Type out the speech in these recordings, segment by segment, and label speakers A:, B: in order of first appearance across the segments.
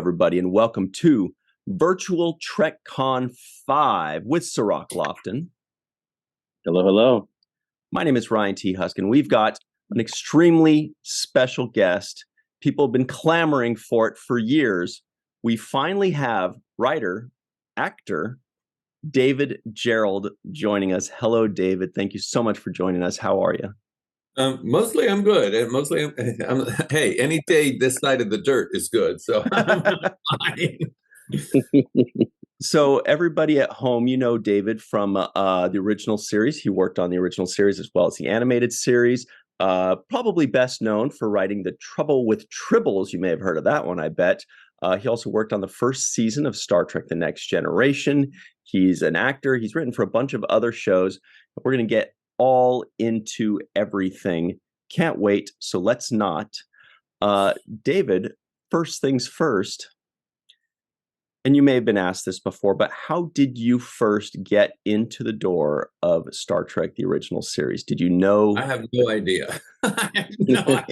A: everybody, and welcome to Virtual TrekCon 5 with Sirach Lofton.
B: Hello, hello.
A: My name is Ryan T. Huskin. We've got an extremely special guest. People have been clamoring for it for years. We finally have writer, actor, David Gerrold joining us. Hello, David. Thank you so much for joining us. How are you?
C: Mostly I'm good. And mostly, hey, any day this side of the dirt is good. So I'm fine.
A: So everybody at home, you know David from the original series. He worked on the original series as well as the animated series. Probably best known for writing The Trouble with Tribbles. You may have heard of that one, I bet. He also worked on the first season of Star Trek The Next Generation. He's an actor. He's written for a bunch of other shows. We're going to get all into everything. Can't wait. So let's not. David, first things first. And you may have been asked this before, but how did you first get into the door of Star Trek, the original series? Did you know?
C: I have no idea. I have no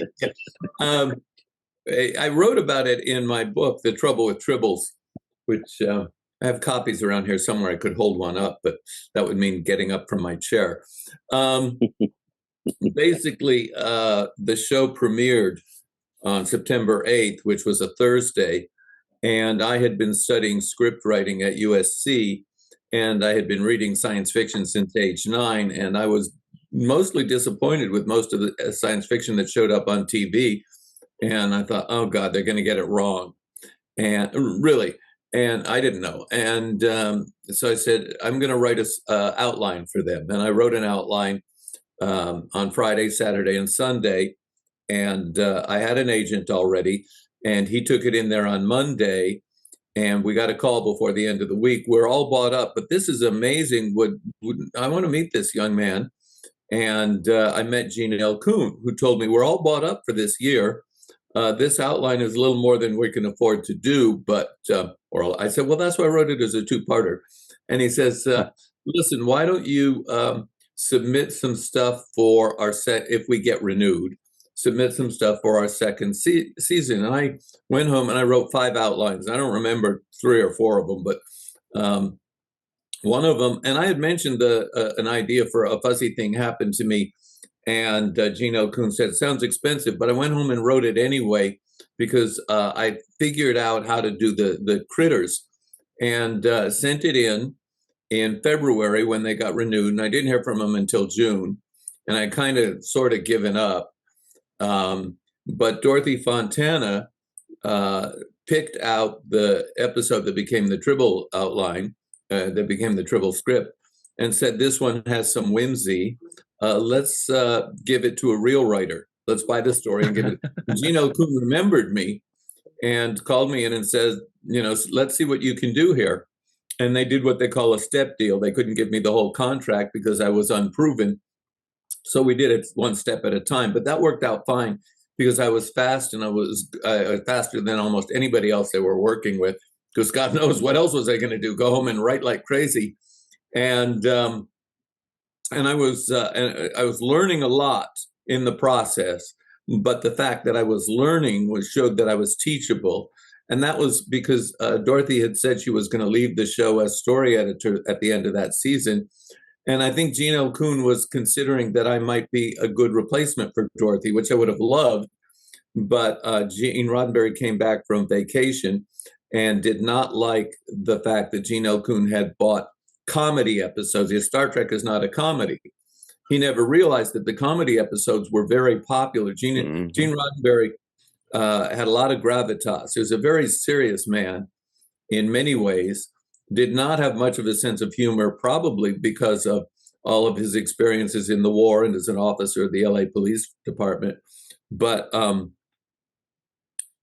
C: idea. I wrote about it in my book, The Trouble with Tribbles, which I have copies around here somewhere. I could hold one up, but that would mean getting up from my chair. Basically, the show premiered on September 8th, which was a Thursday. And I had been studying script writing at USC, and I had been reading science fiction since age 9. And I was mostly disappointed with most of the science fiction that showed up on TV. And I thought, oh God, they're going to get it wrong. And really, and I didn't know. And so I said, I'm going to write a outline for them. And I wrote an outline on Friday, Saturday, and Sunday. And I had an agent already. And he took it in there on Monday, and we got a call before the end of the week. We're all bought up, but this is amazing. I want to meet this young man. And I met Gene L. Kuhn, who told me, we're all bought up for this year. This outline is a little more than we can afford to do, but, I said, well, that's why I wrote it as a two-parter. And he says, listen, why don't you submit some stuff for our set if we get renewed? Submit some stuff for our second season. And I went home and I wrote 5 outlines. I don't remember 3 or 4 of them, but one of them, and I had mentioned an idea for a fuzzy thing happened to me. And Gene L. Kuhn said, sounds expensive, but I went home and wrote it anyway, because I figured out how to do the critters and sent it in February when they got renewed. And I didn't hear from them until June. And I kind of sort of given up. But Dorothy Fontana picked out the episode that became the Tribble outline, that became the Tribble script, and said, this one has some whimsy. Let's give it to a real writer. Let's buy the story and give it. Gene L. Kuhn remembered me and called me in and said, let's see what you can do here. And they did what they call a step deal. They couldn't give me the whole contract because I was unproven. So we did it one step at a time, but that worked out fine because I was fast, and I was faster than almost anybody else they were working with, because God knows what else was I going to do? Go home and write like crazy. And I was learning a lot in the process, but the fact that I was learning showed that I was teachable. And that was because Dorothy had said she was going to leave the show as story editor at the end of that season. And I think Gene L. Kuhn was considering that I might be a good replacement for Dorothy, which I would have loved. But Gene Roddenberry came back from vacation and did not like the fact that Gene L. Kuhn had bought comedy episodes. His Star Trek is not a comedy. He never realized that the comedy episodes were very popular. Gene Roddenberry had a lot of gravitas. He was a very serious man in many ways. Did not have much of a sense of humor, probably because of all of his experiences in the war and as an officer of the LA Police Department. But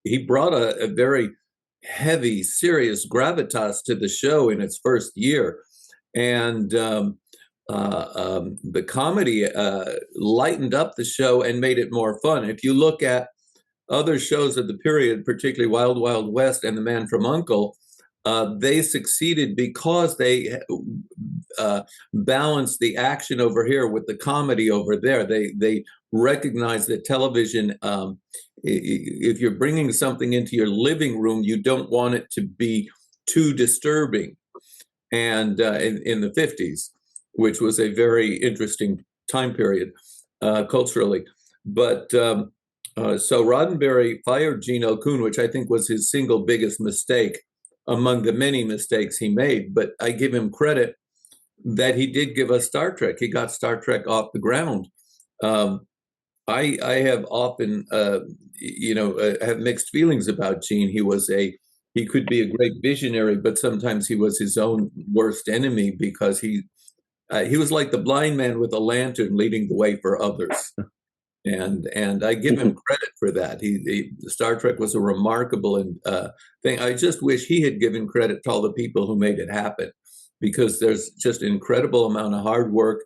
C: he brought a very heavy, serious gravitas to the show in its first year. And the comedy lightened up the show and made it more fun. If you look at other shows of the period, particularly Wild Wild West and The Man from U.N.C.L.E., they succeeded because they balanced the action over here with the comedy over there. They recognized that television if you're bringing something into your living room, you don't want it to be too disturbing. And in the 50s, which was a very interesting time period culturally. But so Roddenberry fired Gene L. which I think was his single biggest mistake among the many mistakes he made. But I give him credit that he did give us Star Trek. He got Star Trek off the ground. I have often, have mixed feelings about Gene. He could be a great visionary, but sometimes he was his own worst enemy because he was like the blind man with a lantern leading the way for others. And I give him credit for that. Star Trek was a remarkable thing. I just wish he had given credit to all the people who made it happen, because there's just an incredible amount of hard work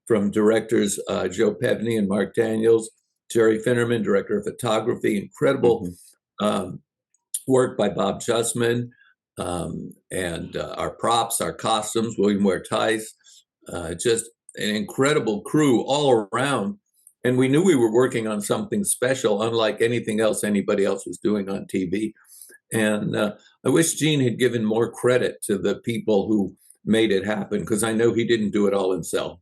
C: from directors Joe Pevney and Mark Daniels, Jerry Finnerman, director of photography, incredible work by Bob Justman, and our props, our costumes, William Ware Tice, just an incredible crew all around. And we knew we were working on something special, unlike anything else anybody else was doing on TV. And I wish Gene had given more credit to the people who made it happen, because I know he didn't do it all himself.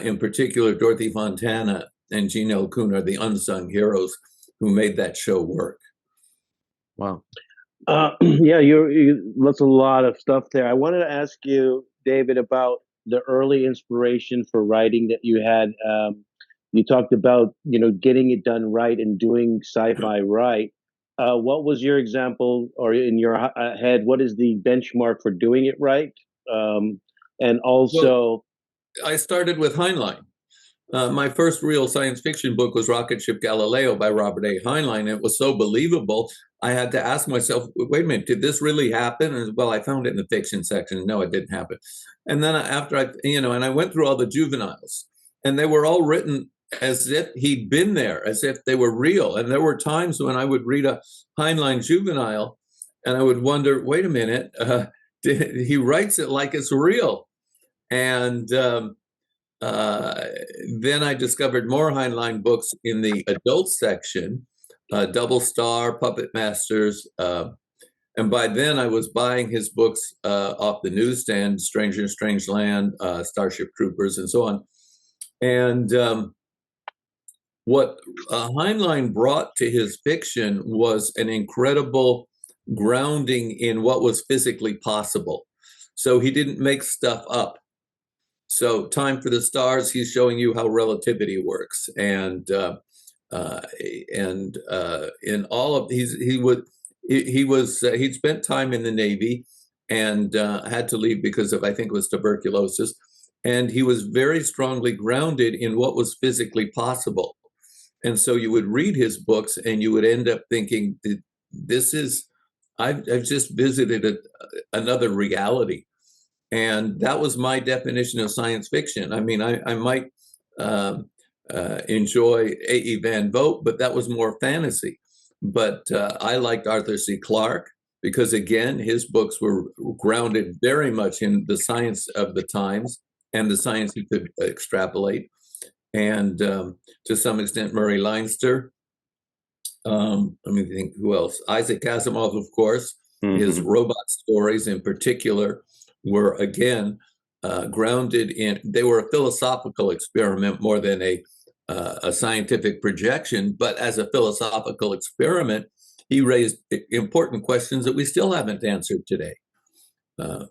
C: In particular, Dorothy Fontana and Gene L. are the unsung heroes who made that show work.
A: Wow.
B: Yeah, that's a lot of stuff there. I wanted to ask you, David, about the early inspiration for writing that you had. You talked about, getting it done right and doing sci-fi right. What was your example, or in your head, what is the benchmark for doing it right? And also,
C: I started with Heinlein. My first real science fiction book was Rocket Ship Galileo by Robert A. Heinlein. It was so believable, I had to ask myself, wait a minute, did this really happen? And well, I found it in the fiction section. No, it didn't happen. And then after I went through all the juveniles, and they were all written as if he'd been there, as if they were real. And there were times when I would read a Heinlein juvenile and I would wonder, wait a minute, he writes it like it's real. And then I discovered more Heinlein books in the adult section, Double Star, Puppet Masters. And by then I was buying his books off the newsstand, Stranger in Strange Land, Starship Troopers, and so on. And what Heinlein brought to his fiction was an incredible grounding in what was physically possible. So he didn't make stuff up. So Time for the Stars, he's showing you how relativity works. And in all of he'd spent time in the Navy and had to leave because of, I think it was tuberculosis. And he was very strongly grounded in what was physically possible. And so you would read his books and you would end up thinking, I've just visited another reality. And that was my definition of science fiction. I mean, I might enjoy A.E. Van Vogt, but that was more fantasy. But I liked Arthur C. Clarke because, again, his books were grounded very much in the science of the times and the science he could extrapolate. And to some extent, Murray Leinster. Let me think, who else? Isaac Asimov, of course. His robot stories in particular were, again, grounded in, they were a philosophical experiment more than a scientific projection. But as a philosophical experiment, he raised important questions that we still haven't answered today.
A: Well,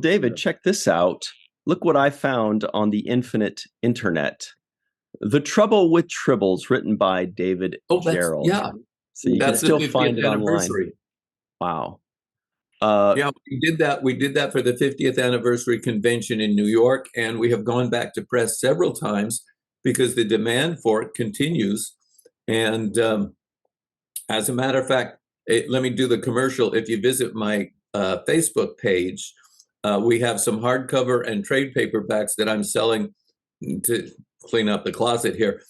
A: David, check this out. Look what I found on the infinite internet. The Trouble with Tribbles, written by David Gerrold.
C: Yeah.
A: So you can still find it online. Wow.
C: Yeah, we did that. We did that for the 50th anniversary convention in New York, and we have gone back to press several times because the demand for it continues. And as a matter of fact, let me do the commercial. If you visit my Facebook page, we have some hardcover and trade paperbacks that I'm selling to clean up the closet here.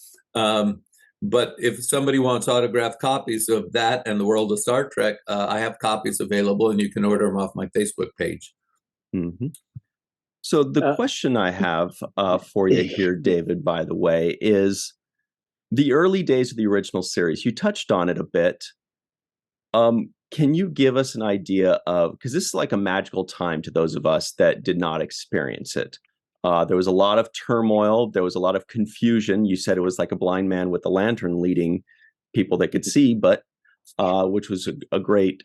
C: But if somebody wants autographed copies of that and the World of Star Trek, I have copies available, and you can order them off my Facebook page.
A: So the question I have for you here, David, by the way, is the early days of the original series, you touched on it a bit. Can you give us an idea of, because this is like a magical time to those of us that did not experience it. There was a lot of turmoil. There was a lot of confusion. You said it was like a blind man with a lantern leading people that could see, but which was a great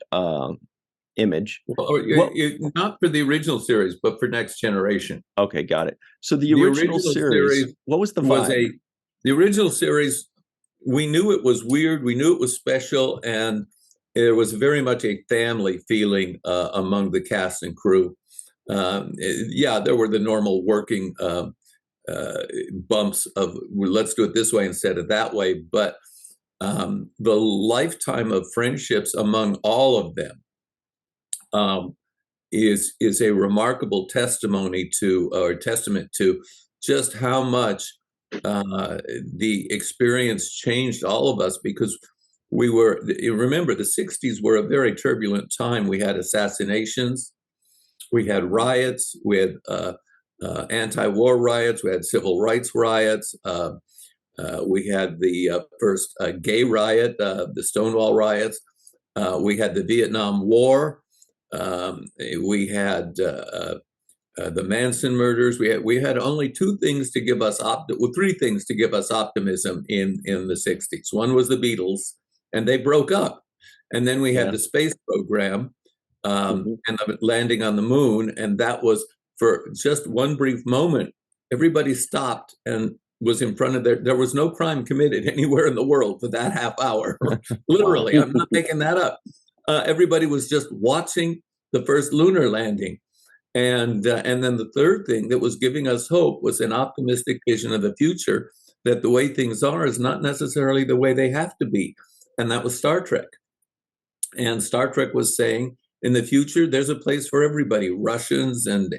A: image.
C: Well, not for the original series, but for Next Generation.
A: Okay, got it. So the original series, what was the vibe?
C: The original series, we knew it was weird. We knew it was special, and there was very much a family feeling among the cast and crew. Yeah, there were the normal working bumps of let's do it this way instead of that way, but the lifetime of friendships among all of them is a remarkable testimony to, or testament to, just how much the experience changed all of us, because we were, remember, the 60s were a very turbulent time. We had assassinations, we had riots, we had anti-war riots, we had civil rights riots, we had the first gay riot, the Stonewall riots, we had the Vietnam War, we had the Manson murders. We had only three things to give us optimism in the 60s. One was the Beatles, and they broke up. And then we had the space program and landing on the moon. And that was, for just one brief moment, everybody stopped and was in front of there was no crime committed anywhere in the world for that half hour. Literally, I'm not making that up. Everybody was just watching the first lunar landing. And then the third thing that was giving us hope was an optimistic vision of the future, that the way things are is not necessarily the way they have to be. And that was Star Trek. And Star Trek was saying, in the future, there's a place for everybody, Russians and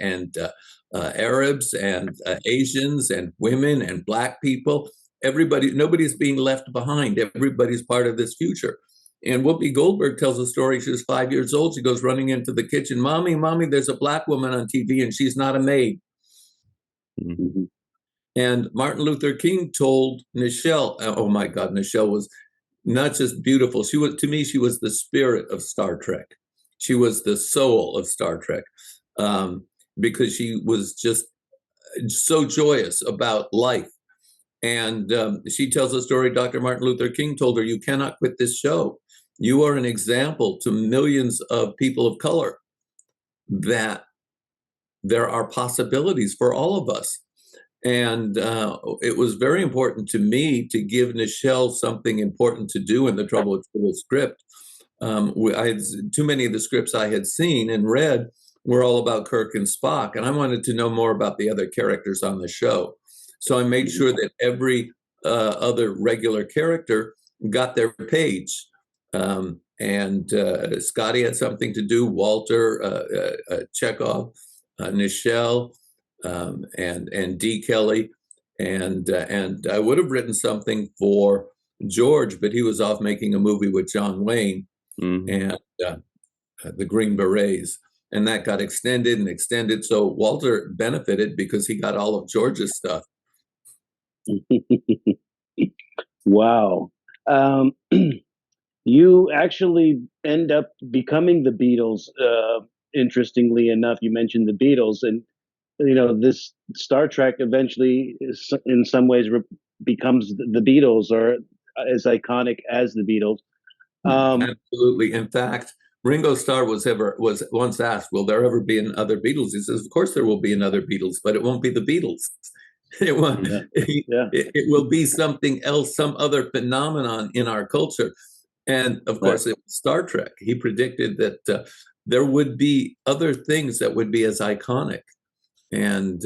C: Arabs and Asians and women and Black people. Everybody, nobody's being left behind. Everybody's part of this future. And Whoopi Goldberg tells a story. She was 5 years old. She goes running into the kitchen. Mommy, there's a Black woman on TV and she's not a maid. Mm-hmm. And Martin Luther King told Nichelle, oh my God, Nichelle was not just beautiful. She was, to me, she was the spirit of Star Trek. She was the soul of Star Trek, because she was just so joyous about life. And she tells a story Dr. Martin Luther King told her, you cannot quit this show. You are an example to millions of people of color that there are possibilities for all of us. And it was very important to me to give Nichelle something important to do in the Trouble with Tribble script. Too many of the scripts I had seen and read were all about Kirk and Spock, and I wanted to know more about the other characters on the show. So I made sure that every other regular character got their page. And Scotty had something to do, Walter, Chekhov, Nichelle, and D. Kelly. And I would have written something for George, but he was off making a movie with John Wayne and the Green Berets. And that got extended and extended. So Walter benefited because he got all of George's stuff.
B: Wow. You actually end up becoming the Beatles. Interestingly enough, you mentioned the Beatles, and this Star Trek eventually, in some ways, becomes the Beatles, or as iconic as the Beatles.
C: Absolutely. In fact, Ringo Starr was once asked, "Will there ever be another Beatles?" He says, "Of course there will be another Beatles, but it won't be the Beatles. It won't. It will be something else, some other phenomenon in our culture." And of course, it was Star Trek. He predicted that there would be other things that would be as iconic, and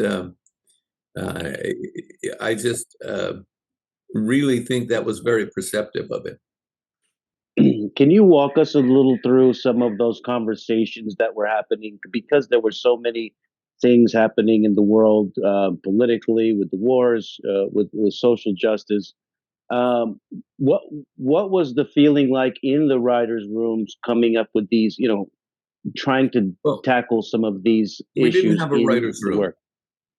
C: I just really think that was very perceptive of it.
B: Can you walk us a little through some of those conversations that were happening? Because there were so many things happening in the world, politically, with the wars, with social justice. What was the feeling like in the writers' rooms, coming up with these, trying to tackle some of these issues?
C: We didn't have a writers' room.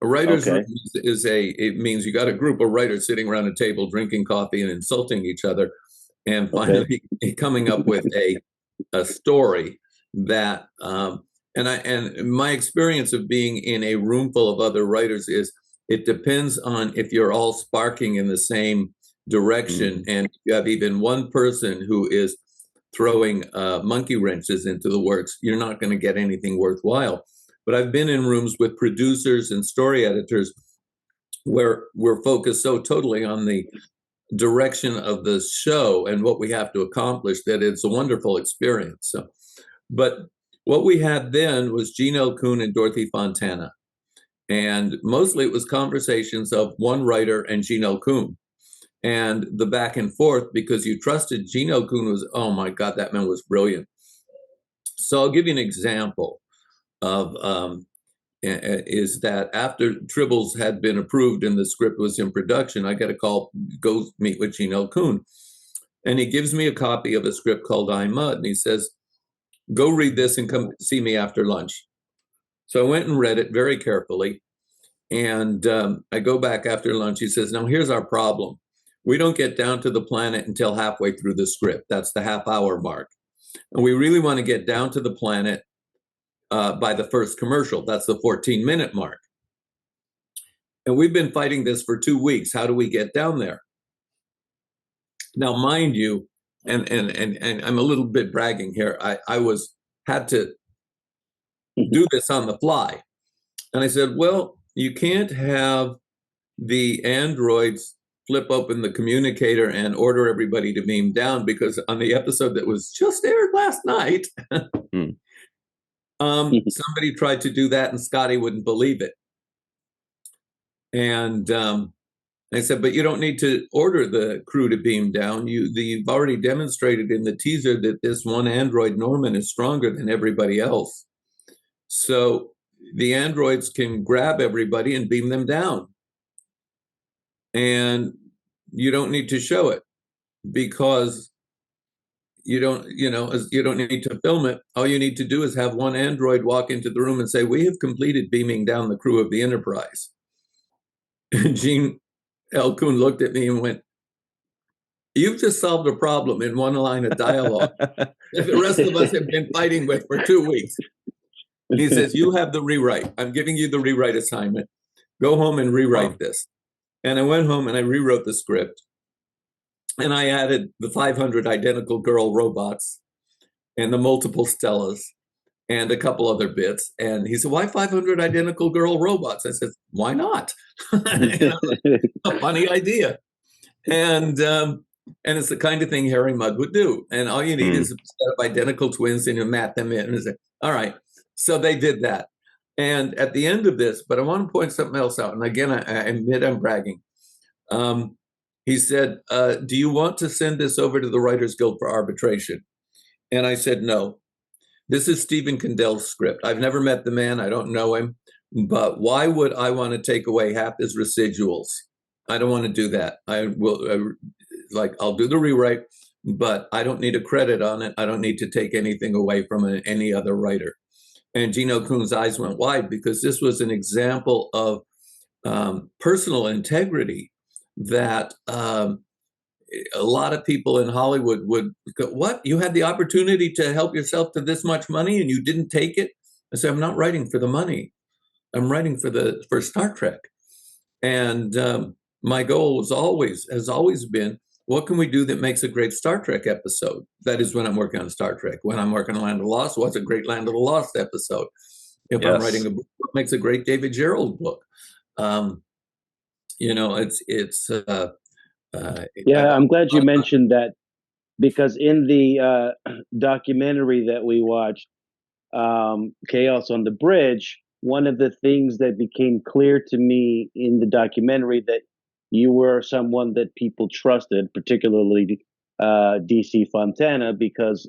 C: A writer's room
B: Okay.
C: it means you got a group of writers sitting around a table drinking coffee and insulting each other, and
B: Okay.
C: finally coming up with a story that and my experience of being in a room full of other writers is it depends on if you're all sparking in the same direction, and you have even one person who is throwing monkey wrenches into the works, you're not going to get anything worthwhile. But I've been in rooms with producers and story editors where we're focused so totally on the direction of the show and what we have to accomplish that it's a wonderful experience. So, but what we had then was Gene L. Kuhn and Dorothy Fontana. And mostly it was conversations of one writer and Gene L. Kuhn. And the back and forth, because you trusted Gene L. Kuhn was, oh my God, that man was brilliant. So I'll give you an example of is that after Tribbles had been approved and the script was in production, I got a call, go meet with Gene L. Kuhn. And he gives me a copy of a script called I'm Mud. And he says, go read this and come see me after lunch. So I went and read it very carefully. And I go back after lunch. He says, now here's our problem. We don't get down to the planet until halfway through the script. That's the half-hour mark. And we really want to get down to the planet by the first commercial. That's the 14-minute mark. And we've been fighting this for 2 weeks. How do we get down there? Now, mind you, and I'm a little bit bragging here. I had to do this on the fly. And I said, well, you can't have the androids flip open the communicator and order everybody to beam down, because on the episode that was just aired last night, somebody tried to do that and Scotty wouldn't believe it. And I said, but you don't need to order the crew to beam down. You've already demonstrated in the teaser that this one android, Norman, is stronger than everybody else. So the androids can grab everybody and beam them down. And you don't need to show it, because you don't need to film it. All you need to do is have one android walk into the room and say, we have completed beaming down the crew of the Enterprise. And Gene L. Kuhn looked at me and went, you've just solved a problem in one line of dialogue that the rest of us have been fighting with for 2 weeks. He says, you have the rewrite. I'm giving you the rewrite assignment. Go home and rewrite this. And I went home and I rewrote the script. And I added the 500 identical girl robots and the multiple Stellas and a couple other bits. And he said, why 500 identical girl robots? I said, why not? A funny idea. And it's the kind of thing Harry Mudd would do. And all you need is a set of identical twins and you mat them in and say, all right. So they did that. And at the end of this, but I want to point something else out. And again, I admit I'm bragging. He said, do you want to send this over to the Writers Guild for arbitration? And I said, no. This is Stephen Condell's script. I've never met the man. I don't know him. But why would I want to take away half his residuals? I don't want to do that. I'll do the rewrite, but I don't need a credit on it. I don't need to take anything away from any other writer. And Gene L. Kuhn's eyes went wide, because this was an example of personal integrity that a lot of people in Hollywood would go, what? You had the opportunity to help yourself to this much money and you didn't take it? I said, I'm not writing for the money. I'm writing for Star Trek. And my goal has always been, what can we do that makes a great Star Trek episode? That is when I'm working on Star Trek. When I'm working on Land of the Lost, what's a great Land of the Lost episode? If I'm writing a book, what makes a great David Gerrold book?
B: I'm glad you mentioned that, because in the documentary that we watched, Chaos on the Bridge, one of the things that became clear to me in the documentary, that you were someone that people trusted, particularly DC Fontana, because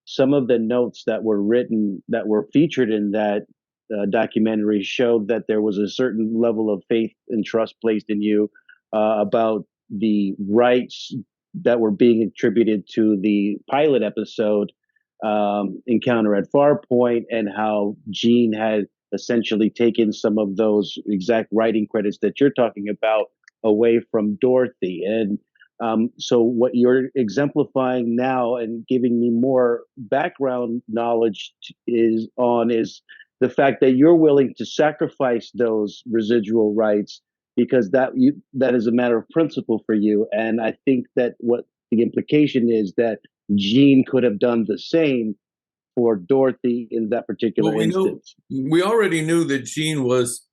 B: some of the notes that were written, that were featured in that documentary, showed that there was a certain level of faith and trust placed in you about the rights that were being attributed to the pilot episode, Encounter at Farpoint, and how Gene had essentially taken some of those exact writing credits that you're talking about away from Dorothy. And so what you're exemplifying now and giving me more background knowledge is the fact that you're willing to sacrifice those residual rights because that is a matter of principle for you. And I think that what the implication is that Gene could have done the same for Dorothy in that particular instance.
C: We already knew that Gene was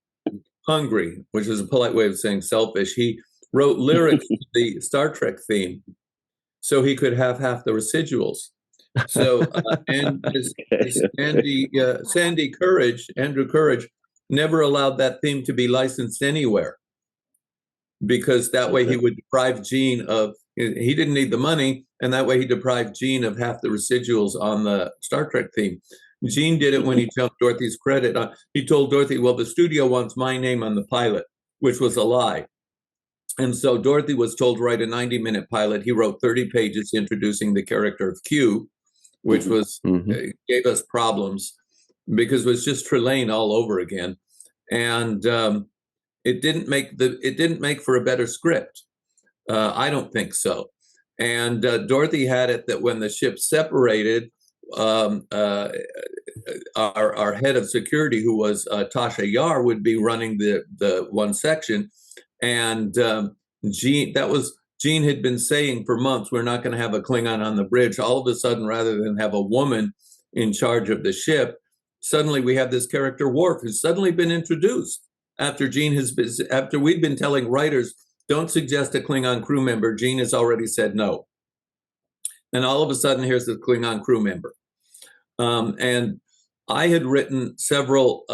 C: hungry, which is a polite way of saying selfish. He wrote lyrics to the Star Trek theme so he could have half the residuals. So, and Andrew Courage, never allowed that theme to be licensed anywhere because that way he would deprive Gene of, he didn't need the money, and that way he deprived Gene of half the residuals on the Star Trek theme. Gene did it when he jumped Dorothy's credit. He told Dorothy, well, the studio wants my name on the pilot, which was a lie. And so Dorothy was told to write a 90-minute pilot. He wrote 30 pages introducing the character of Q, which was gave us problems because it was just Trelane all over again. And it didn't make for a better script. I don't think so. And Dorothy had it that when the ship separated, our head of security, who was Tasha Yar, would be running the one section. And Gene had been saying for months, we're not going to have a Klingon on the bridge. All of a sudden, rather than have a woman in charge of the ship, suddenly we have this character Worf, who's suddenly been introduced after after we'd been telling writers, don't suggest a Klingon crew member. Gene has already said no. And all of a sudden, here's the Klingon crew member. And I had written several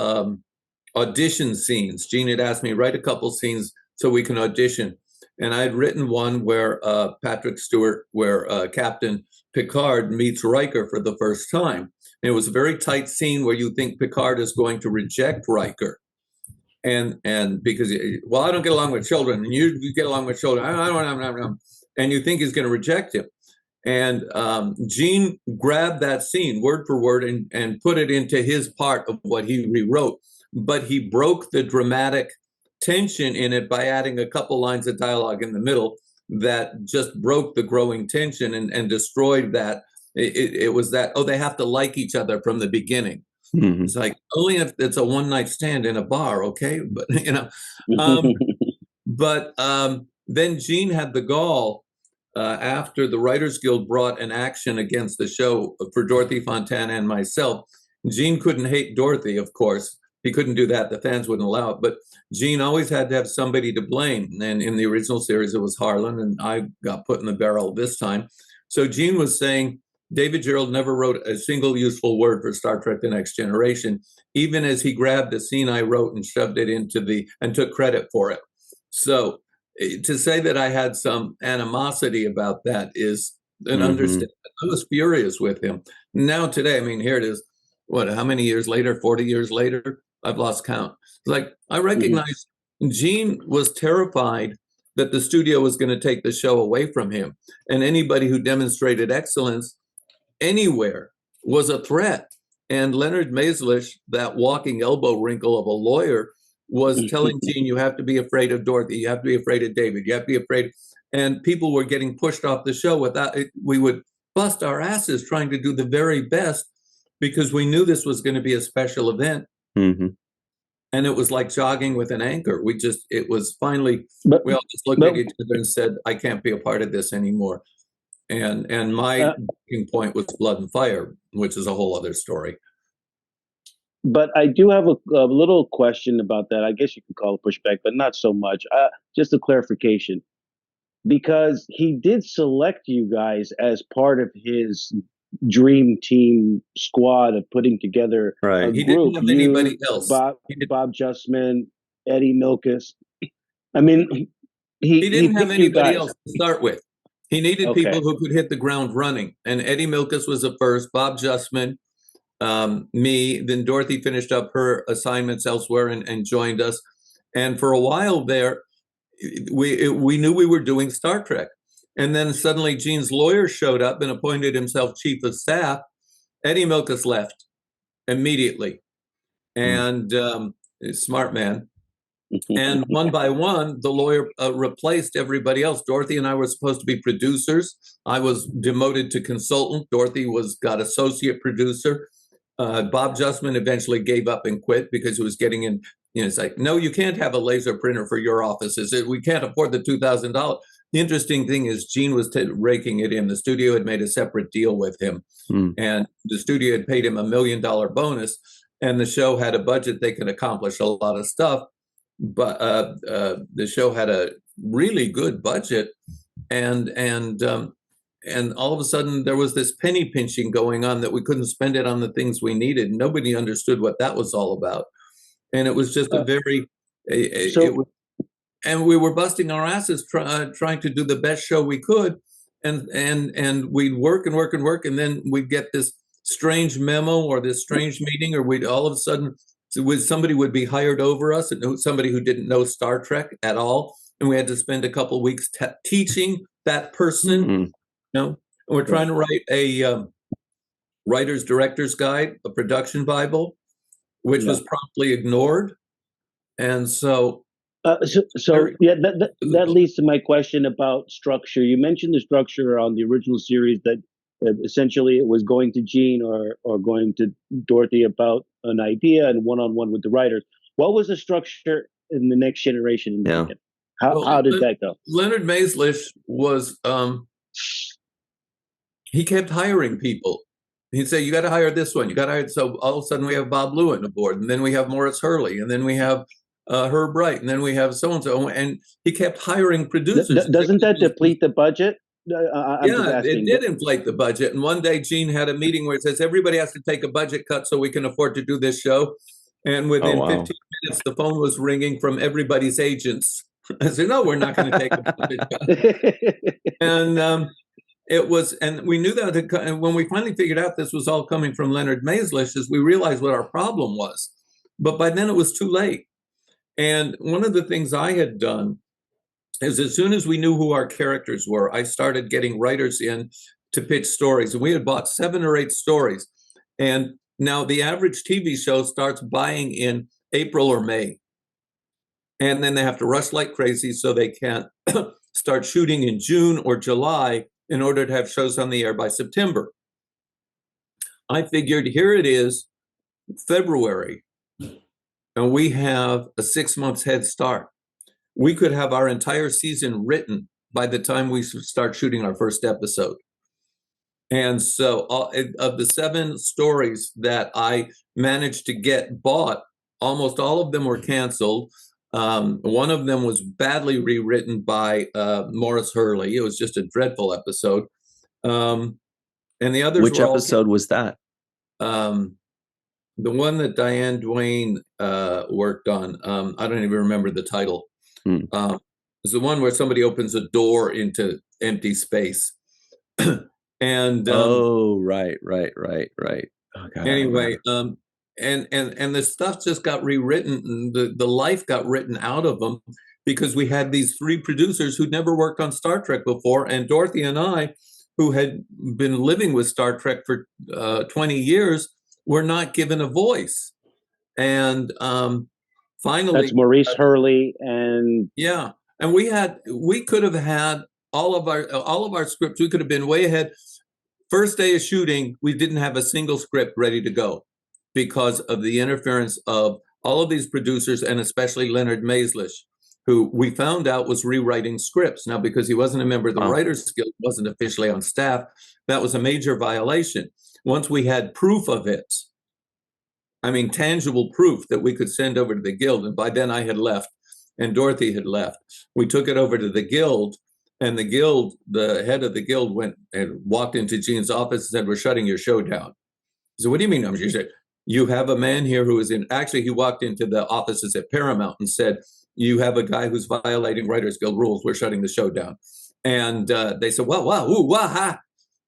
C: audition scenes. Gene had asked me, write a couple scenes so we can audition. And I had written one where Patrick Stewart, where Captain Picard meets Riker for the first time. And it was a very tight scene where you think Picard is going to reject Riker. And because, well, I don't get along with children, and you get along with children. I don't. And you think he's going to reject him. And Gene grabbed that scene word for word and put it into his part of what he rewrote. But he broke the dramatic tension in it by adding a couple lines of dialogue in the middle that just broke the growing tension and destroyed that. It was that, oh, they have to like each other from the beginning. Mm-hmm. It's like, only if it's a one-night stand in a bar, okay? But, you know, then Gene had the gall after the Writers Guild brought an action against the show for Dorothy Fontana and myself. Gene couldn't hate Dorothy, of course. He couldn't do that. The fans wouldn't allow it. But Gene always had to have somebody to blame. And in the original series, it was Harlan, and I got put in the barrel this time. So Gene was saying, David Gerrold never wrote a single useful word for Star Trek The Next Generation, even as he grabbed a scene I wrote and shoved it into and took credit for it. So to say that I had some animosity about that is an understatement. I was furious with him. Now today, I mean, here it is. What, how many years later, 40 years later? I've lost count. Like, I recognize Gene was terrified that the studio was going to take the show away from him. And anybody who demonstrated excellence anywhere was a threat. And Leonard Maislish, that walking elbow wrinkle of a lawyer, was telling Gene, you have to be afraid of Dorothy, you have to be afraid of David, you have to be afraid. And people were getting pushed off the show without it. We would bust our asses trying to do the very best because we knew this was going to be a special event. And it was like jogging with an anchor. It was finally, we all just looked at each other and said, I can't be a part of this anymore. And my point was Blood and Fire, which is a whole other story.
B: But I do have a little question about that. I guess you could call it pushback, but not so much. Just a clarification. Because he did select you guys as part of his dream team squad of putting together a
C: he
B: group.
C: Didn't have anybody else.
B: Bob Justman, Eddie Milkus. I mean,
C: he didn't have anybody else to start with. He needed people who could hit the ground running. And Eddie Milkus was the first, Bob Justman, me, then Dorothy finished up her assignments elsewhere and joined us. And for a while there, we knew we were doing Star Trek. And then suddenly Gene's lawyer showed up and appointed himself chief of staff. Eddie Milkus left immediately. and smart man. And one by one, the lawyer replaced everybody else. Dorothy and I were supposed to be producers. I was demoted to consultant. Dorothy got associate producer. Bob Justman eventually gave up and quit because he was getting in. It's like, no, you can't have a laser printer for your offices. We can't afford the $2,000. The interesting thing is Gene was raking it in. The studio had made a separate deal with him, and the studio had paid him $1 million bonus, and the show had a budget they could accomplish a lot of stuff. But the show had a really good budget, and all of a sudden there was this penny pinching going on that we couldn't spend it on the things we needed. Nobody understood what that was all about, and it was just and we were busting our asses trying to do the best show we could, and we'd work and work and work, and then we'd get this strange memo or this strange meeting, or we'd all of a sudden. Somebody would be hired over us, and somebody who didn't know Star Trek at all, and we had to spend a couple of weeks teaching that person. And we're trying to write a writer's director's guide, a production Bible, which was promptly ignored, and so
B: that leads to my question about structure. You mentioned the structure on the original series that essentially it was going to Gene or going to Dorothy about an idea and one-on-one with the writers. What was the structure in the next generation? How did that go?
C: Leonard Maizlish was he kept hiring people. He'd say, you got to hire this one, you got to hire. So all of a sudden we have Bob Lewin aboard, and then we have Morris Hurley, and then we have Herb Wright, and then we have so and so, and he kept hiring producers.
B: Doesn't that deplete the budget?
C: It did inflate the budget. And one day Gene had a meeting where it says everybody has to take a budget cut so we can afford to do this show. And within 15 minutes, the phone was ringing from everybody's agents. I said, no, we're not going to take a budget cut. And it was, and we knew that. And when we finally figured out this was all coming from Leonard Maizlish, we realized what our problem was. But by then it was too late. And one of the things I had done is as soon as we knew who our characters were, I started getting writers in to pitch stories. And we had bought 7 or 8 stories. And now the average TV show starts buying in April or May. And then they have to rush like crazy so they can't start shooting in June or July in order to have shows on the air by September. I figured here it is, February, and we have a 6 months head start. We could have our entire season written by the time we start shooting our first episode. And so of the 7 stories that I managed to get bought, almost all of them were canceled. One of them was badly rewritten by Morris Hurley. It was just a dreadful episode. And the others
A: Which episode was that?
C: The one that Diane Duane worked on. I don't even remember the title. It's the one where somebody opens a door into empty space. And
A: right. Oh, God,
C: anyway, and the stuff just got rewritten. The life got written out of them because we had these 3 producers who'd never worked on Star Trek before, and Dorothy and I, who had been living with Star Trek for 20 years, were not given a voice. And finally,
B: that's Maurice Hurley and
C: and we could have had all of our scripts. We could have been way ahead. First day of shooting, we didn't have a single script ready to go because of the interference of all of these producers, and especially Leonard Maizlish, who we found out was rewriting scripts. Now, because he wasn't a member of the Writers Guild, wasn't officially on staff, that was a major violation. Once we had proof of it, I mean, tangible proof that we could send over to the Guild, and by then I had left and Dorothy had left. We took it over to the Guild, and the Guild, the head of the Guild went and walked into Gene's office and said, "We're shutting your show down." He said, "What do you mean?" She said, "You have a man here who is in," actually he walked into the offices at Paramount and said, "You have a guy who's violating Writers Guild rules. We're shutting the show down." And they said, "Well, wow, ooh, wah, ha,"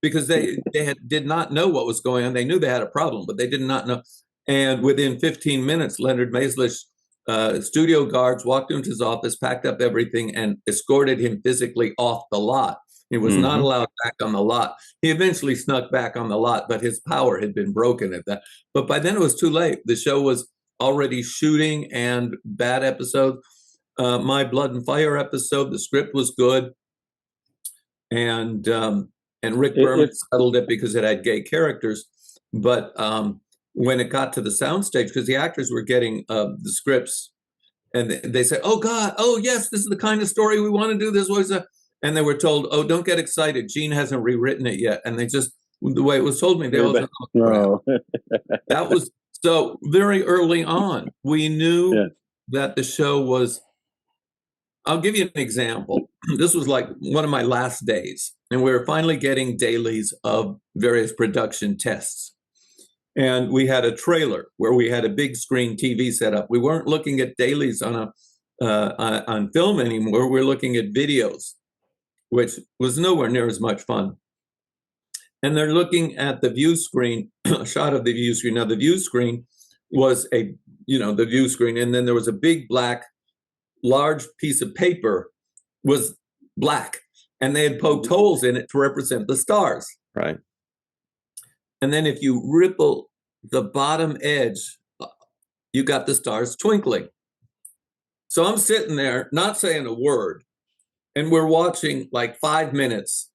C: because they did not know what was going on. They knew they had a problem, but they did not know. And within 15 minutes, Leonard Maizlish, studio guards walked into his office, packed up everything, and escorted him physically off the lot. He was not allowed back on the lot. He eventually snuck back on the lot, but his power had been broken at that. But by then it was too late. The show was already shooting and bad episodes. My Blood and Fire episode, the script was good, and Rick Berman settled it because it had gay characters. But when it got to the soundstage, because the actors were getting the scripts, and they said, "Oh God, oh yes, this is the kind of story we want to do. This was a," and they were told, "Oh, don't get excited. Gene hasn't rewritten it yet." And they just, the way it was told me, they all said, "Oh, crap." That was so very early on. We knew that the show was. I'll give you an example. This was like one of my last days, and we were finally getting dailies of various production tests. And we had a trailer where we had a big screen TV set up. We weren't looking at dailies on film anymore. We're looking at videos, which was nowhere near as much fun. And they're looking at the view screen, a shot of the view screen. Now, the view screen was the view screen, and then there was a big black, large piece of paper was black, and they had poked holes in it to represent the stars.
A: Right.
C: And then if you ripple the bottom edge, you got the stars twinkling. So I'm sitting there not saying a word, and we're watching like 5 minutes,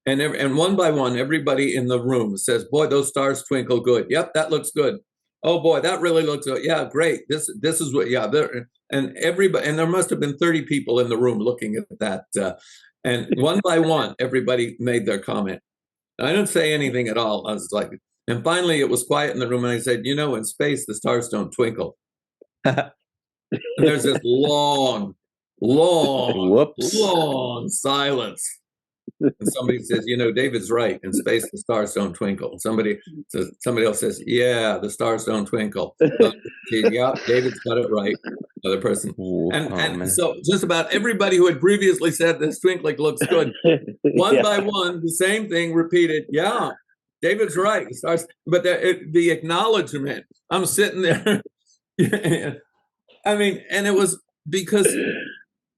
C: and one by one, everybody in the room says, "Boy, those stars twinkle good. Yep, that looks good. Oh boy, that really looks good. Yeah, great. This is what, yeah." And everybody, and there must have been 30 people in the room looking at that. And one by one, everybody made their comment. I didn't say anything at all. I was like, and finally it was quiet in the room, and I said, "In space, the stars don't twinkle." And there's this long silence. And somebody says, "David's right. In space, the stars don't twinkle." Somebody else says, "Yeah, the stars don't twinkle." Yeah, David's got it right. Another person. So just about everybody who had previously said this twinkling looks good, one by one, the same thing repeated. Yeah, David's right. The stars, but the acknowledgement. I'm sitting there. I mean, and it was because.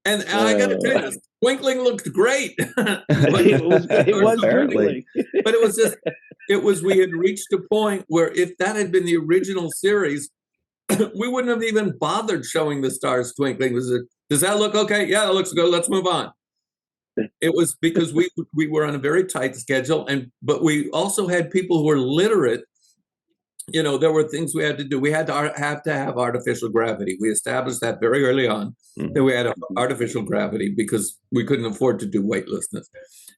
C: And I got to tell you, twinkling looked great.
B: It was apparently.
C: But we had reached a point where if that had been the original series, we wouldn't have even bothered showing the stars twinkling. Does that look okay? Yeah, it looks good. Let's move on. It was because we were on a very tight schedule, but we also had people who were literate. There were things we had to do. We had to have artificial gravity. We established that very early on, that we had artificial gravity because we couldn't afford to do weightlessness.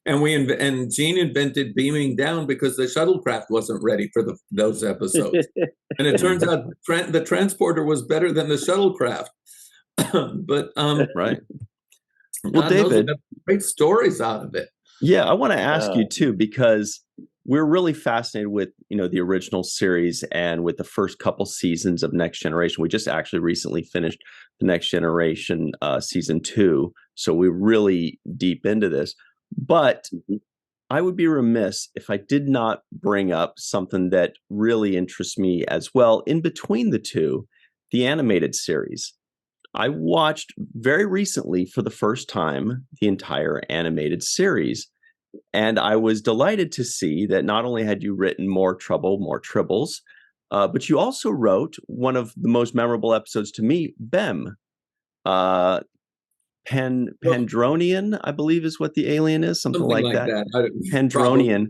C: And Gene invented beaming down because the shuttlecraft wasn't ready for those episodes. And it turns out the transporter was better than the shuttlecraft. But
A: right.
C: Well, David, great stories out of it.
A: Yeah, I want to ask you too, because we're really fascinated with, the original series and with the first couple seasons of Next Generation. We just actually recently finished the Next Generation season 2. So we're really deep into this. But I would be remiss if I did not bring up something that really interests me as well. In between the two, the animated series. I watched very recently for the first time the entire animated series. And I was delighted to see that not only had you written More Trouble, More Tribbles, but you also wrote one of the most memorable episodes to me, Bem. Pandronian, I believe is what the alien is, something like that. Pandronian.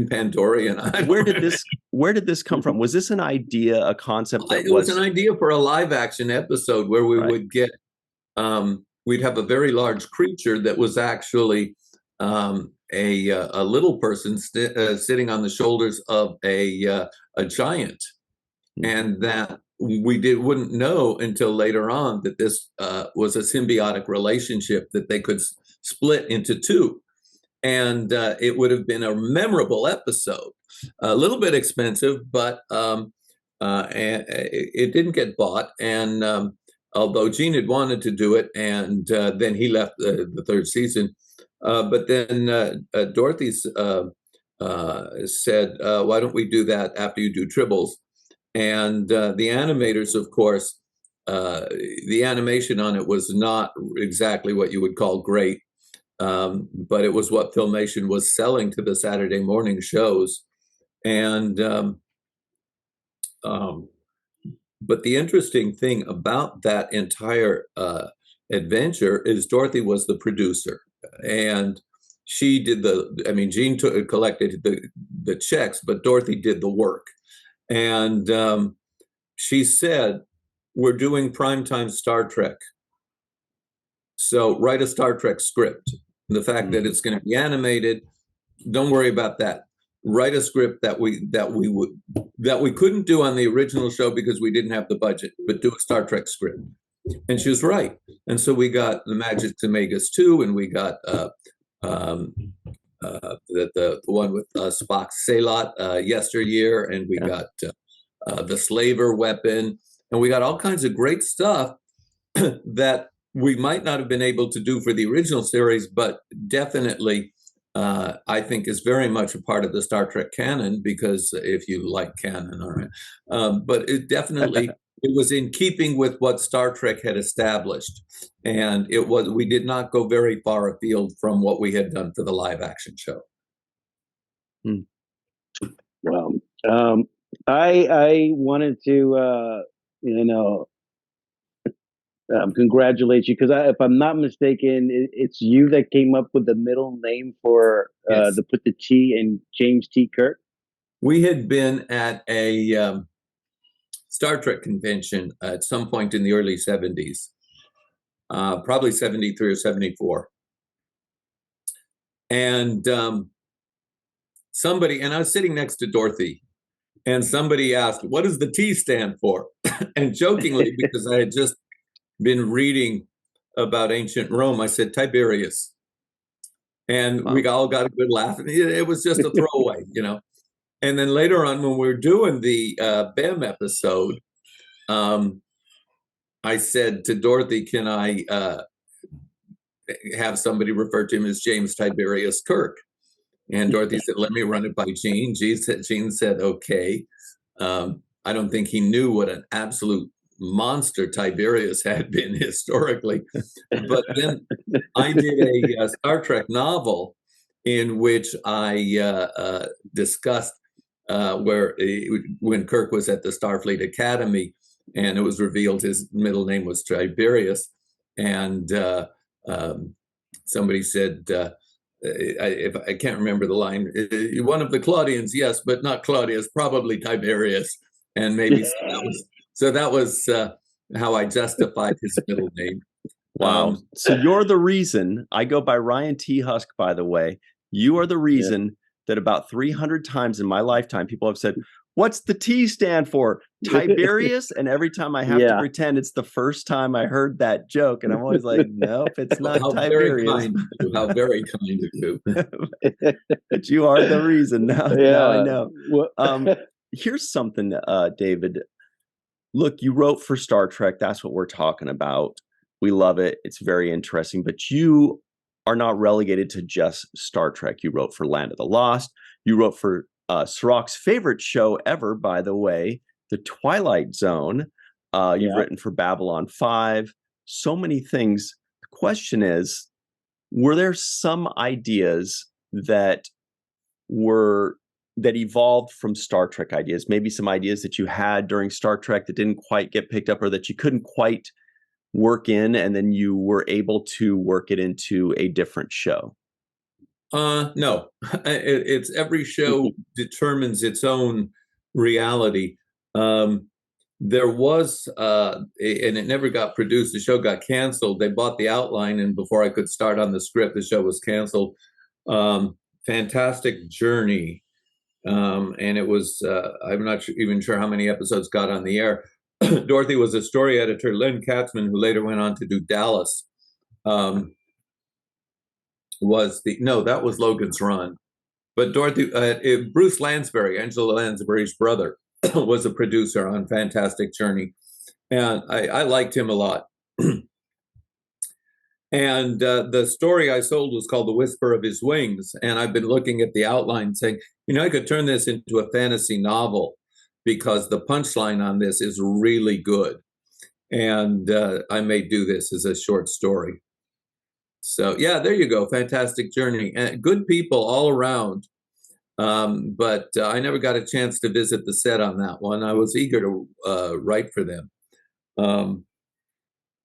C: Pandorian.
A: Where did this come from? Was this an idea, a concept?
C: It was an idea for a live action episode where we would get, we'd have a very large creature that was actually a little person sitting on the shoulders of a giant, and that we wouldn't know until later on that this was a symbiotic relationship that they could split into two, and it would have been a memorable episode. A little bit expensive, but and it didn't get bought. And although Gene had wanted to do it, and then he left the third season. But then Dorothy said, "Why don't we do that after you do Tribbles?" And the animators, of course, the animation on it was not exactly what you would call great, but it was what Filmation was selling to the Saturday morning shows. And But the interesting thing about that entire adventure is Dorothy was the producer, and she did Gene collected the checks, but Dorothy did the work. And she said, "We're doing primetime Star Trek, so write a Star Trek script. The fact that it's going to be animated, don't worry about that. Write a script that we couldn't do on the original show because we didn't have the budget, but do a Star Trek script." And she was right. And so we got the Magic to Magus 2, and we got the one with Spock's Salot yesteryear, and we got the Slaver weapon, and we got all kinds of great stuff that we might not have been able to do for the original series, but definitely I think is very much a part of the Star Trek canon, because if you like canon, all right. But it definitely, it was in keeping with what Star Trek had established. And we did not go very far afield from what we had done for the live action show.
B: Well, I wanted to, congratulate you, because if I'm not mistaken, it's you that came up with the middle name for
C: Yes.
B: put the T in James T. Kirk.
C: We had been at a Star Trek convention at some point in the early 70s, probably 73 or 74. And and I was sitting next to Dorothy, and somebody asked, "What does the T stand for?" And jokingly, because I had just been reading about ancient Rome, I said Tiberius. And we all got a good laugh. And it was just a throwaway, And then later on, when we were doing the BEM episode, I said to Dorothy, "Can I have somebody refer to him as James Tiberius Kirk?" And Dorothy said, "Let me run it by Gene." Gene said, "Okay." I don't think he knew what an absolute monster Tiberius had been historically. But then I did a Star Trek novel in which I discussed when Kirk was at the Starfleet Academy, and it was revealed his middle name was Tiberius. And somebody said, I can't remember the line, "One of the Claudians, yes, but not Claudius, probably Tiberius." And maybe so that was how I justified his middle name.
A: Wow. So you're the reason, I go by Ryan T. Husk, by the way. You are the reason that about 300 times in my lifetime, people have said, "What's the T stand for?" Tiberius. And every time I have to pretend it's the first time I heard that joke. And I'm always like, nope, it's not Tiberius.
C: How very kind of you.
A: But you are the reason now. Now I know. Here's something, David. Look, you wrote for Star Trek. That's what we're talking about. We love it. It's very interesting. But you are not relegated to just Star Trek. You wrote for Land of the Lost. You wrote for Sirach's favorite show ever, by the way, The Twilight Zone. You've written for Babylon 5. So many things. The question is, were there some ideas that evolved from Star Trek ideas? Maybe some ideas that you had during Star Trek that didn't quite get picked up, or that you couldn't quite work in, and then you were able to work it into a different show?
C: No, it's every show determines its own reality. There was, and it never got produced. The show got canceled. They bought the outline, and before I could start on the script, the show was canceled. Fantastic Journey. And it was, I'm not even sure how many episodes got on the air. Dorothy was a story editor. Len Katzman, who later went on to do Dallas, that was Logan's Run. But Dorothy, Bruce Lansbury, Angela Lansbury's brother, was a producer on Fantastic Journey. And I liked him a lot. And the story I sold was called The Whisper of His Wings. And I've been looking at the outline saying, I could turn this into a fantasy novel, because the punchline on this is really good. And I may do this as a short story. So, yeah, there you go. Fantastic Journey. And good people all around. But I never got a chance to visit the set on that one. I was eager to write for them.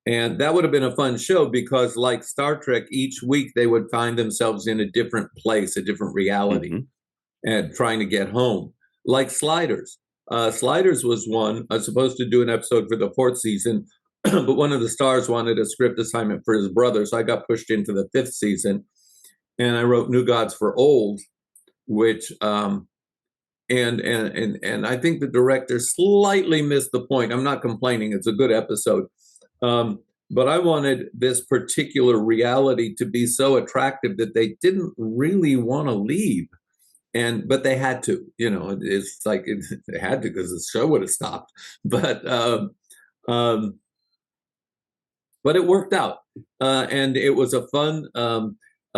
C: And that would have been a fun show because, like Star Trek, each week they would find themselves in a different place, a different reality, and trying to get home. Like Sliders. Sliders was one. I was supposed to do an episode for the 4th season, but one of the stars wanted a script assignment for his brother, so I got pushed into the 5th season, and I wrote New Gods for Old, which and I think the director slightly missed the point. I'm not complaining; it's a good episode. But I wanted this particular reality to be so attractive that they didn't really want to leave, but they had to. It's like they had to because the show would have stopped. But it worked out, and it was a fun.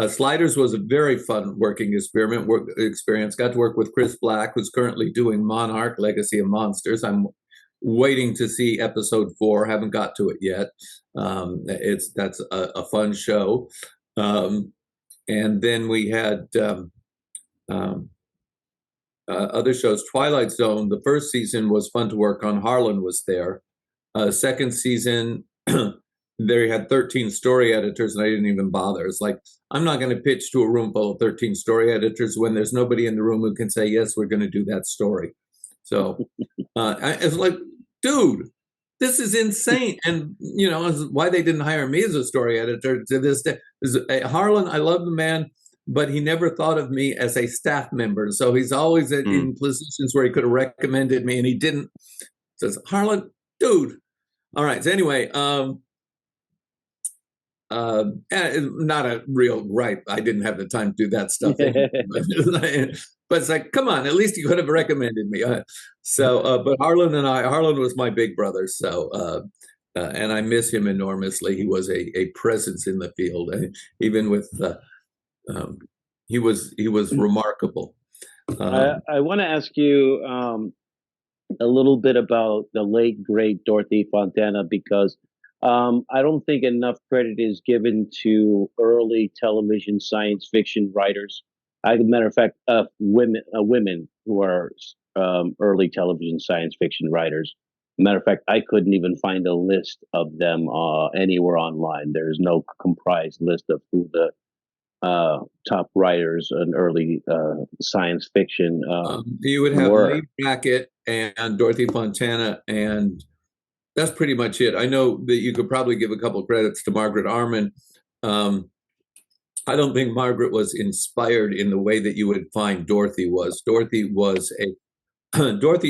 C: Sliders was a very fun working experience. Got to work with Chris Black, who's currently doing Monarch: Legacy of Monsters. I'm waiting to see episode 4. Haven't got to it yet. That's a fun show. And then we had other shows. Twilight Zone, the 1st season was fun to work on. Harlan was there. 2nd season, they had 13 story editors, and I didn't even bother. It's like, I'm not going to pitch to a room full of 13 story editors when there's nobody in the room who can say, yes, we're going to do that story. So it's like, dude, this is insane. And, why they didn't hire me as a story editor to this day. Harlan, I love the man, but he never thought of me as a staff member. So he's always in positions where he could have recommended me, and he didn't. Says, Harlan, dude. All right. So anyway, not a real gripe. I didn't have the time to do that stuff. But it's like, come on, at least you could have recommended me. But Harlan was my big brother. So, and I miss him enormously. He was a presence in the field. Even with, he was remarkable.
B: I want to ask you a little bit about the late, great Dorothy Fontana, because I don't think enough credit is given to early television science fiction writers. As a matter of fact, women who are early television science fiction writers. Matter of fact, I couldn't even find a list of them anywhere online. There is no comprised list of who the top writers in early science fiction
C: you would have
B: were.
C: Lee Brackett and Dorothy Fontana, and that's pretty much it. I know that you could probably give a couple credits to Margaret Arman. I don't think Margaret was inspired in the way that you would find Dorothy was. Dorothy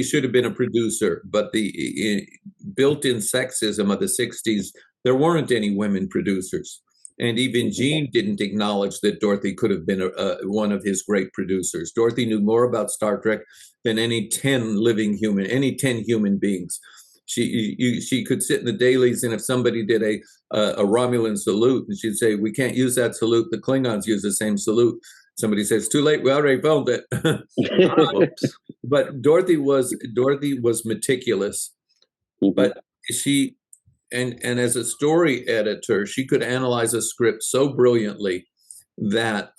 C: should have been a producer, but the built-in sexism of the 60s, there weren't any women producers. And even Gene didn't acknowledge that Dorothy could have been one of his great producers. Dorothy knew more about Star Trek than any 10 human beings. She could sit in the dailies, and if somebody did a Romulan salute, and she'd say, "We can't use that salute. The Klingons use the same salute." Somebody says, "Too late. We already filmed it." But Dorothy was meticulous, but she and as a story editor, she could analyze a script so brilliantly that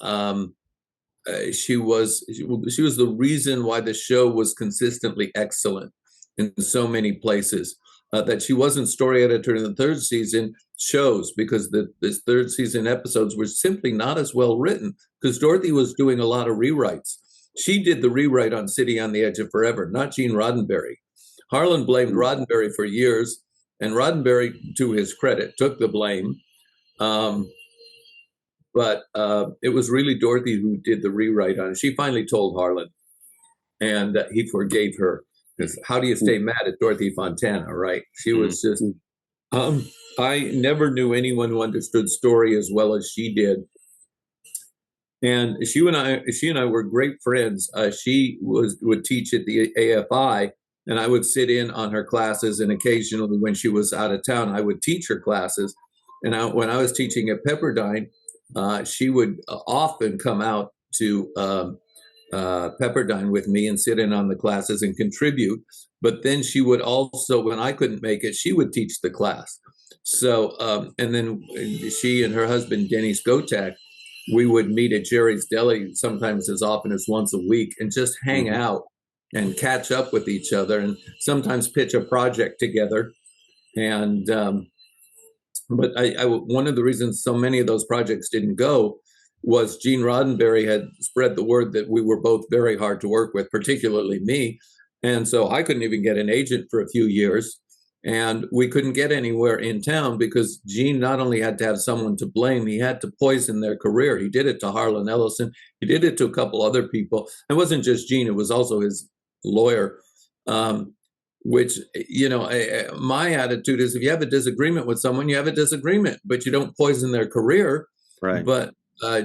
C: she was the reason why the show was consistently excellent in so many places. That she wasn't story editor in the 3rd season shows, because the 3rd season episodes were simply not as well written, because Dorothy was doing a lot of rewrites. She did the rewrite on City on the Edge of Forever, not Gene Roddenberry. Harlan blamed Roddenberry for years, and Roddenberry, to his credit, took the blame. But it was really Dorothy who did the rewrite on it. She finally told Harlan, and he forgave her. Because how do you stay mad at Dorothy Fontana, right? She was just, I never knew anyone who understood story as well as she did. And she and I were great friends. She would teach at the AFI, and I would sit in on her classes. And occasionally, when she was out of town, I would teach her classes. And when I was teaching at Pepperdine, she would often come out to Pepperdine with me and sit in on the classes and contribute. But then she would also, when I couldn't make it, she would teach the class. So, and then she and her husband, Denny Skotak, we would meet at Jerry's Deli sometimes as often as once a week and just hang out and catch up with each other and sometimes pitch a project together. And but one of the reasons so many of those projects didn't go was Gene Roddenberry had spread the word that we were both very hard to work with, particularly me. And so I couldn't even get an agent for a few years. And we couldn't get anywhere in town because Gene not only had to have someone to blame, he had to poison their career. He did it to Harlan Ellison. He did it to a couple other people. It wasn't just Gene, it was also his lawyer. Which, you know, my attitude is if you have a disagreement with someone, you have a disagreement, but you don't poison their career.
A: Right.
C: But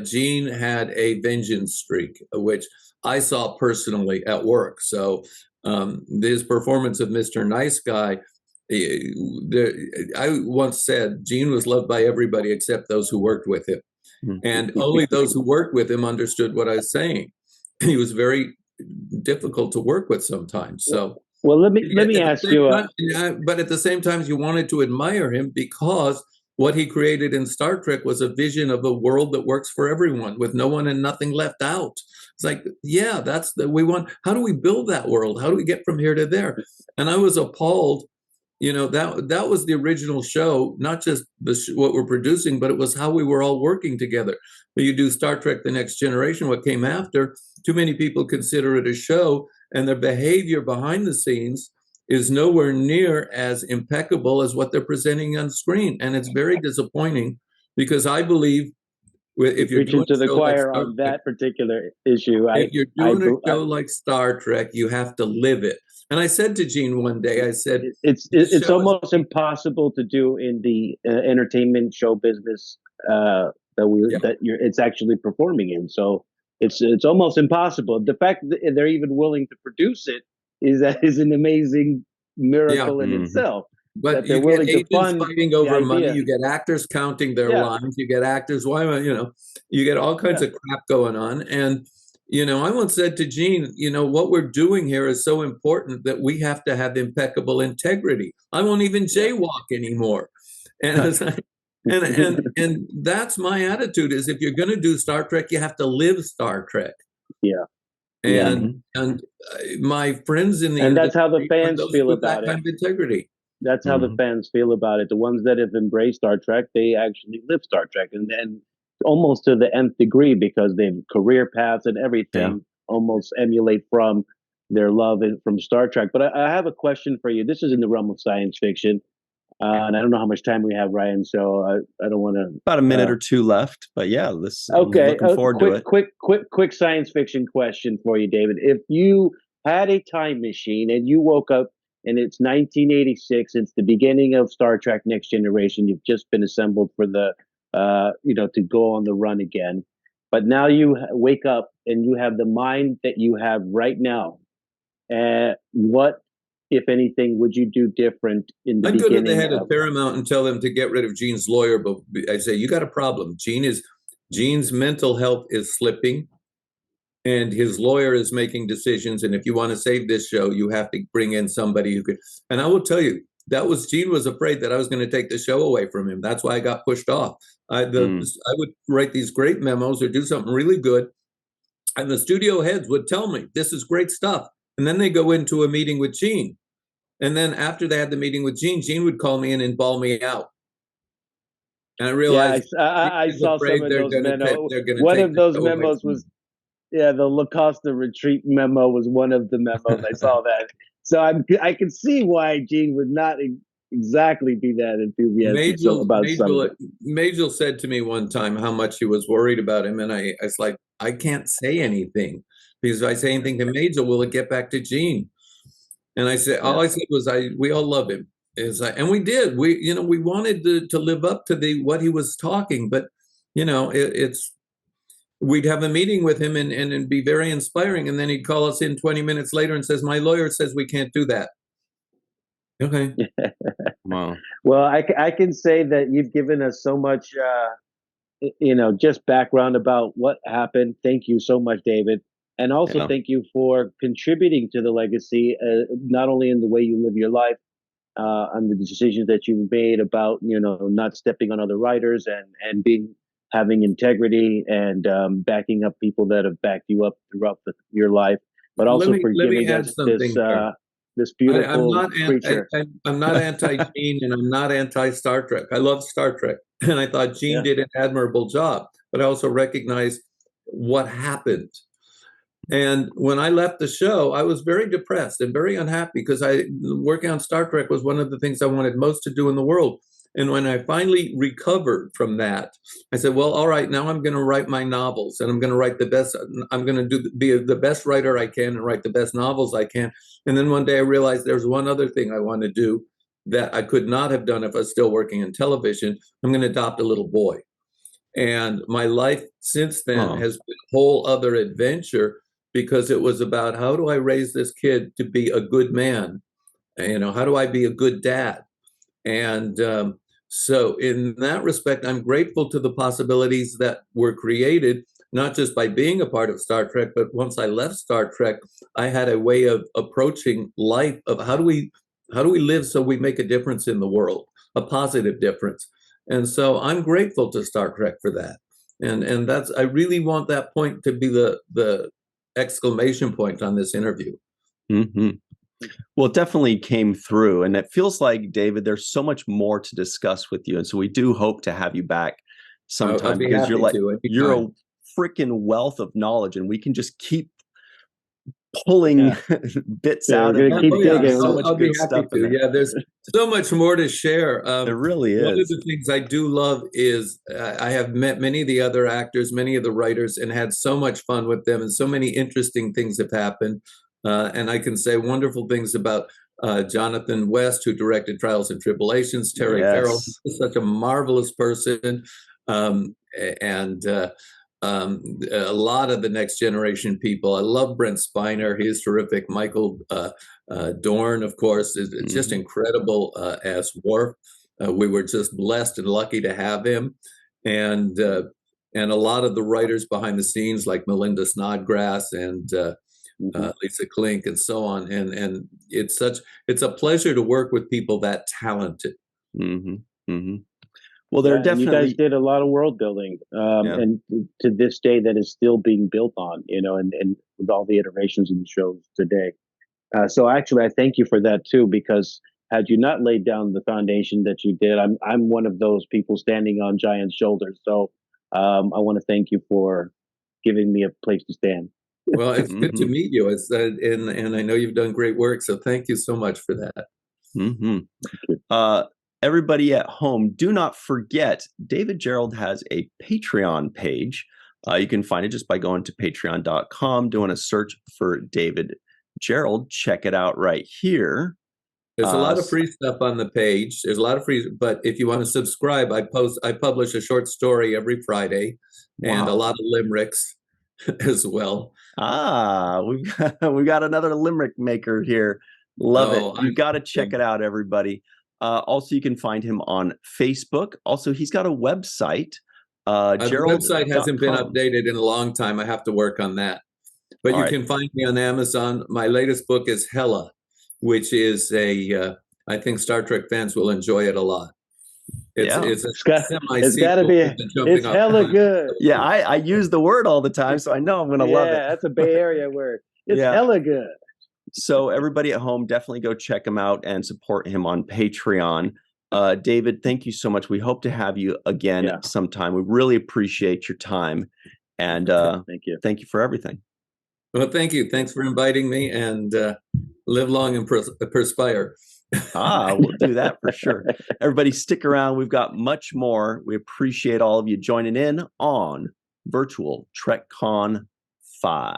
C: Gene had a vengeance streak, which I saw personally at work. So his performance of Mr. Nice Guy, I once said Gene was loved by everybody except those who worked with him. And only those who worked with him understood what I was saying. He was very difficult to work with sometimes. So.
B: Well, let me ask you.
C: But at the same time, you wanted to admire him because what he created in Star Trek was a vision of a world that works for everyone, with no one and nothing left out. It's like, yeah, that's we want. How do we build that world? How do we get from here to there? And I was appalled. You know, that was the original show, not just what we're producing, but it was how we were all working together. You do Star Trek: The Next Generation, what came after. Too many people consider it a show, and their behavior behind the scenes is nowhere near as impeccable as what they're presenting on screen. And it's very disappointing because I believe if you're
B: preaching
C: doing
B: to the choir
C: like
B: on that particular issue,
C: if you're doing a show like Star Trek, you have to live it. And I said to Gene one day, I said,
B: it's almost impossible to do in the entertainment show business it's actually performing in. So it's almost impossible. The fact that they're even willing to produce it is an amazing miracle in itself.
C: But you get agents fighting over money. You get actors counting their lines. You get actors, you get all kinds of crap going on. And, you know, I once said to Gene, you know, what we're doing here is so important that we have to have impeccable integrity. I won't even jaywalk anymore. And it's like, and that's my attitude is if you're going to do Star Trek, you have to live Star Trek.
B: Yeah.
C: And my friends in the
B: and that's how the fans feel about it.
C: Kind of integrity.
B: That's how the fans feel about it. The ones that have embraced Star Trek, they actually live Star Trek, and then almost to the nth degree because their career paths and everything almost emulate from their love from Star Trek. But I have a question for you. This is in the realm of science fiction. And I don't know how much time we have, Ryan, so I don't want to...
A: About a minute or two left, but yeah, I'm looking forward to it.
B: Quick science fiction question for you, David. If you had a time machine and you woke up and it's 1986, it's the beginning of Star Trek Next Generation, you've just been assembled for the, to go on the run again, but now you wake up and you have the mind that you have right now. What, if anything, would you do different in the beginning?
C: I'd go to the head of Paramount and tell them to get rid of Gene's lawyer, but I'd say, you got a problem. Gene's mental health is slipping, and his lawyer is making decisions. And if you want to save this show, you have to bring in somebody who could. And I will tell you, Gene was afraid that I was going to take the show away from him. That's why I got pushed off. I would write these great memos or do something really good, and the studio heads would tell me, this is great stuff. And then they go into a meeting with Gene. And then after they had the meeting with Gene, Gene would call me in and bawl me out. And I realized
B: I saw some of those memos. One of those memos was, the Lacosta retreat memo was one of the memos. I saw that. So I can see why Gene would not exactly be that enthusiastic about something.
C: Majel said to me one time how much he was worried about him. And I was like, I can't say anything. Because if I say anything to Majel, will it get back to Gene? And I said, all I said was, we all love him. And we did. We wanted to live up to what he was talking, but we'd have a meeting with him and it'd be very inspiring. And then he'd call us in 20 minutes later and says, my lawyer says we can't do that. Okay.
A: Wow.
B: Well, I can say that you've given us so much, just background about what happened. Thank you so much, David. And also thank you for contributing to the legacy, not only in the way you live your life, on the decisions that you've made about, not stepping on other writers and being having integrity and backing up people that have backed you up throughout your life, but also for
C: let me
B: giving
C: add
B: us
C: something here.
B: this
C: I'm
B: beautiful
C: not
B: creature.
C: I'm not anti-Gene, and I'm not anti-Star Trek. I love Star Trek, and I thought Gene did an admirable job. But I also recognize what happened. And when I left the show, I was very depressed and very unhappy because working on Star Trek was one of the things I wanted most to do in the world. And when I finally recovered from that, I said, well, all right, now I'm going to write my novels, and I'm going to write the best. I'm going to be the best writer I can and write the best novels I can. And then one day I realized there's one other thing I want to do that I could not have done if I was still working in television. I'm going to adopt a little boy. And my life since then has been a whole other adventure, because it was about, how do I raise this kid to be a good man? How do I be a good dad? And so in that respect, I'm grateful to the possibilities that were created, not just by being a part of Star Trek, but once I left Star Trek, I had a way of approaching life of how do we live so we make a difference in the world, a positive difference. And so I'm grateful to Star Trek for that. And that's, I really want that point to be the exclamation point on this interview.
A: Mm-hmm. Well, it definitely came through, and it feels like, David, there's so much more to discuss with you, and so we do hope to have you back sometime, because you're a freaking wealth of knowledge, and we can just keep pulling bits out.
B: We're gonna keep digging.
C: I'll be happy to. Yeah, there's so much more to share.
A: There really is.
C: One of the things I do love is I have met many of the other actors, many of the writers, and had so much fun with them, and so many interesting things have happened. And I can say wonderful things about Jonathan West, who directed Trials and Tribulations, Terry Farrell, such a marvelous person, and a lot of the next generation people. I love Brent Spiner. He's terrific. Michael Dorn, of course, is just incredible as Worf. We were just blessed and lucky to have him. And a lot of the writers behind the scenes, like Melinda Snodgrass and Lisa Klink and so on. And it's a pleasure to work with people that talented.
A: Well, they're definitely.
B: You guys did a lot of world building, and to this day, that is still being built on. And with all the iterations of the shows today. So actually, I thank you for that too, because had you not laid down the foundation that you did, I'm one of those people standing on giant shoulders. So I want to thank you for giving me a place to stand.
C: Well, it's good to meet you. And I know you've done great work, so thank you so much for that.
A: Everybody at home, do not forget, David Gerrold has a Patreon page. You can find it just by going to patreon.com, doing a search for David Gerrold. Check it out right here.
C: There's a lot of free stuff on the page. There's a lot of free, but if you want to subscribe, I publish a short story every Friday, and a lot of limericks as well.
A: We've got another limerick maker here. Love it. You've got to check it out, everybody. Also, you can find him on Facebook. Also, he's got a website.
C: The website hasn't been updated in a long time. I have to work on that. But you can find me on Amazon. My latest book is Hella, which is I think Star Trek fans will enjoy it a lot. It's
B: hella good.
A: Yeah, I use the word all the time, so I know I'm going to love it.
B: Yeah, that's a Bay Area word. It's hella good.
A: So everybody at home, definitely go check him out and support him on Patreon. David, thank you so much. We hope to have you again sometime. We really appreciate your time. And
B: thank you.
A: Thank you for everything.
C: Well, thank you. Thanks for inviting me, and live long and perspire.
A: We'll do that for sure. Everybody stick around. We've got much more. We appreciate all of you joining in on Virtual TrekCon 5.